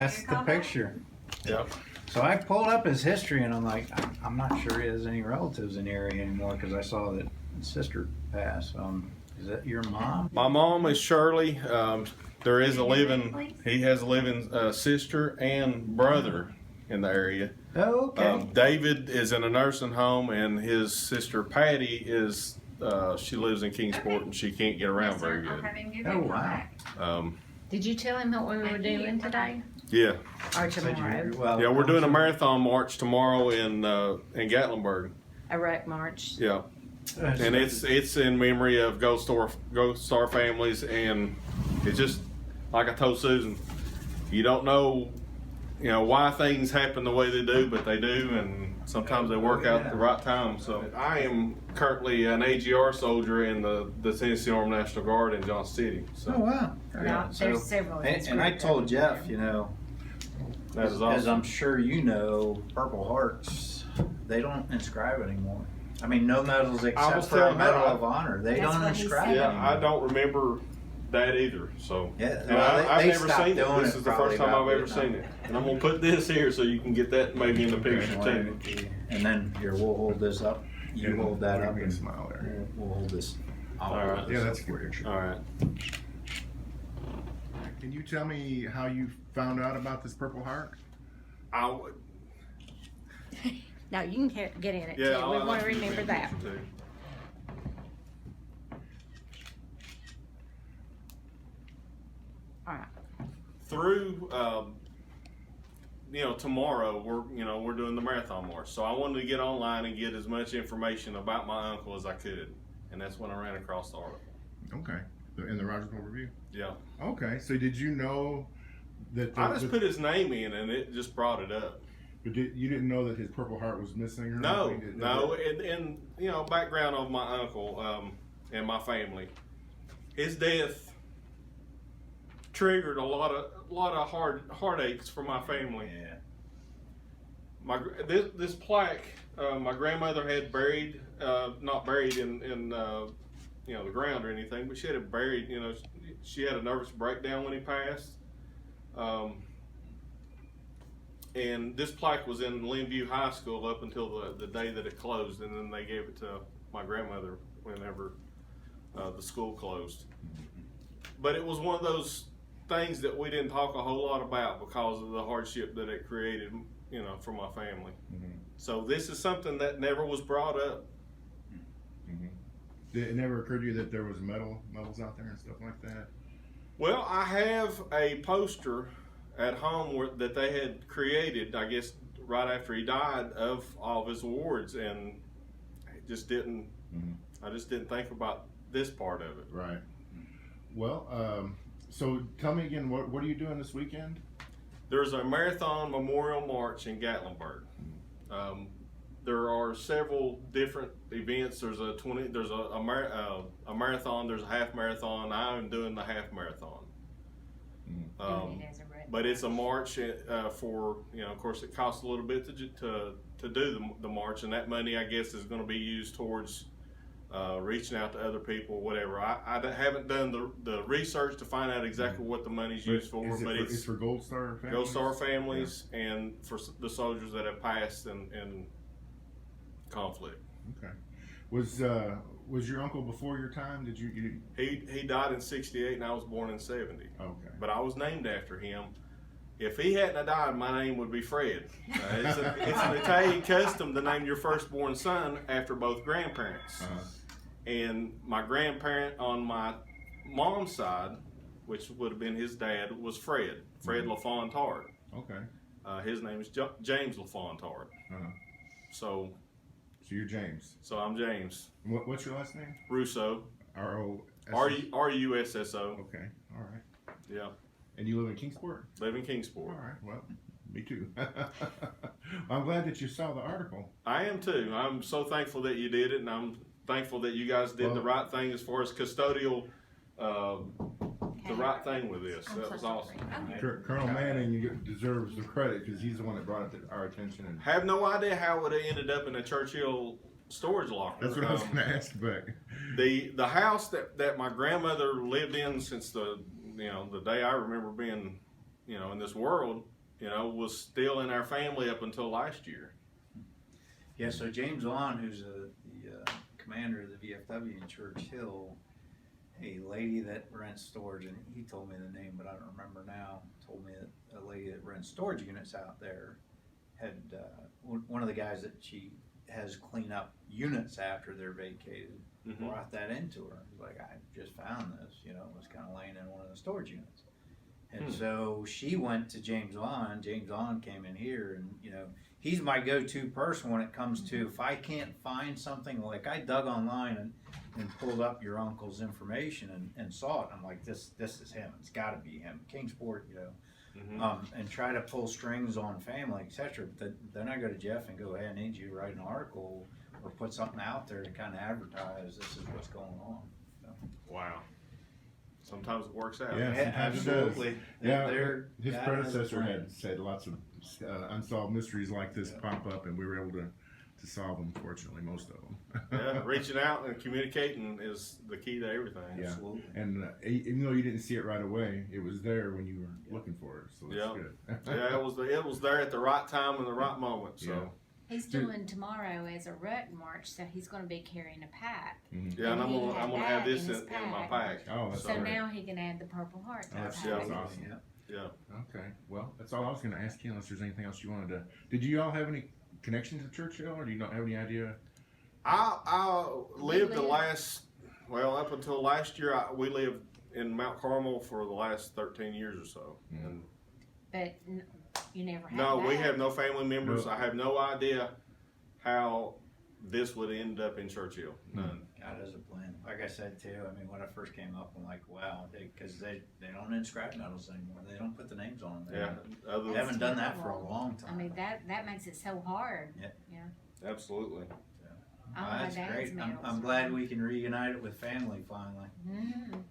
That's the picture. Yep. So I pulled up his history, and I'm like, I'm not sure he has any relatives in the area anymore because I saw that his sister passed. Is that your mom? My mom is Shirley. There is a living. He has a living sister and brother in the area. Oh, okay. David is in a nursing home, and his sister Patty is. She lives in Kingsport, and she can't get around very good. Oh, wow. Did you tell him what we were doing today? Yeah. Or tomorrow? Yeah, we're doing a marathon march tomorrow in Gatlinburg. A rec march. Yeah. And it's in memory of Gold Star families, and it's just like I told Susan, you don't know, why things happen the way they do, but they do, and sometimes they work out at the right time. So I am currently an AGR soldier in the Tennessee Army National Guard in Johnson City. So. Oh, wow. Yeah, there's several. And I told Jeff, that is awesome. as I'm sure you know, Purple Hearts, they don't inscribe anymore. I mean, no medals except for a Medal of Honor. They don't inscribe Yeah, anymore. I don't remember that either. So Yeah, and I've never seen it. This is the first time I've ever Vietnam. seen it. And I'm gonna put this here so you can get that maybe in the picture too. And then here, we'll hold this up. You hold that up and smile there. we'll hold this. All right. Yeah, that's a good picture. All right. Can you tell me how you found out about this Purple Heart? I would. No, you can get in it Yeah, too. We want to remember that. Too. All right. Through, tomorrow we're doing the marathon march. So I wanted to get online and get as much information about my uncle as I could, and that's when I ran across the article. Okay. In the Rogersville Review? Yeah. Okay. So did you know that... I just put his name in, and it just brought it up. But you didn't know that his Purple Heart was missing or No, anything? no. And background of my uncle and my family. His death triggered a lot of heartaches for my family. Yeah. This plaque, my grandmother had buried, not buried in the ground or anything, but she had it buried. She had a nervous breakdown when he passed. And this plaque was in Linview High School up until the day that it closed, and then they gave it to my grandmother whenever the school closed. But it was one of those things that we didn't talk a whole lot about because of the hardship that it created, for my family. Mm-hmm. So this is something that never was brought up. Mm-hmm. Did it never occur to you that there was medals out there and stuff like that? Well, I have a poster at home that they had created, I guess, right after he died, of all of his awards, and it just didn't. Mm-hmm. I just didn't think about this part of it. Right. Well, so tell me again, what are you doing this weekend? There's a marathon memorial march in Gatlinburg. There are several different events. There's a marathon. There's a half marathon. I'm doing the half marathon. Doing it as a rec But it's a march for, of course, it costs a little bit to do the march, and that money, I guess, is going to be used towards reaching out to other people, whatever. I haven't done the research to find out exactly what the money's used for, but it's for Gold Star families? Gold Star families and for the soldiers that have passed in conflict. Okay. Was your uncle before your time? Did you? He died in '68, and I was born in '70. Okay. But I was named after him. If he hadn't have died, my name would be Fred. It's an Italian custom to name your firstborn son after both grandparents. Uh-huh. And my grandparent on my mom's side, which would have been his dad, was Fred LaFontard. Okay. His name is James LaFontard. Uh-huh. So you're James. So I'm James. What's your last name? Russo. R-U-S-S? RUSSO. Okay. All right. Yeah. And you live in Kingsport? Live in Kingsport. All right. Well, me too. I'm glad that you saw the article. I am too. I'm so thankful that you did it, and I'm thankful that you guys did the right thing as far as custodial, the right thing with this. That was awesome. Colonel Manning deserves the credit because he's the one that brought it to our attention. And have no idea how it would have ended up in a Churchill storage locker. That's what I was going to ask, but the house that my grandmother lived in since the day I remember being in this world was still in our family up until last year. Yeah, so James Lawn, who's the commander of the VFW in Church Hill, a lady that rents storage, and he told me the name, but I don't remember now, told me that a lady that rents storage units out there had, one of the guys that she has clean up units after they're vacated, brought that into her. He's like, I just found this, it was kind of laying in one of the storage units. And so she went to James Lawn. James Lawn came in here, and he's my go-to person when it comes to if I can't find something. Like I dug online and pulled up your uncle's information and saw it. I'm like, this is him. It's got to be him. Kingsport, and try to pull strings on family, etc. But then I go to Jeff and go, hey, I need you to write an article or put something out there to kind of advertise this is what's going on. So. Wow. Sometimes it works out. Yeah, sometimes it does. Absolutely. Yeah, his God predecessor has a had said lots of unsolved mysteries like this pop up, and we were able to solve them. Fortunately, most of them. Yeah, reaching out and communicating is the key to everything. Yeah, Absolutely. and even though you didn't see it right away, it was there when you were looking for it. So that's good. Yeah, it was there at the right time and the right moment. So. Yeah. He's doing tomorrow as a ruck march, so he's going to be carrying a pack. Yeah, and I'm gonna have this in my pack. Oh, that's So great. now he can add the Purple Heart to That's the pack. awesome. Yeah. Okay. Well, that's all I was going to ask you. Unless there's anything else you wanted to. Did you all have any connection to Churchill, or do you not have any idea? I lived up until last year. We lived in Mount Carmel for the last 13 years or so. And But you never had no, that. we have no family members. No. I have no idea how this would end up in Churchill. None. God has a plan. Like I said too, I mean, when I first came up, I'm like, wow, because they don't end scrap metals anymore. They don't put the names on them. Yeah. They haven't done that for a long time. I mean, that makes it so hard. Yeah. Absolutely. All my That's dad's great. medals I'm are- glad we can reunite it with family finally. Mhm.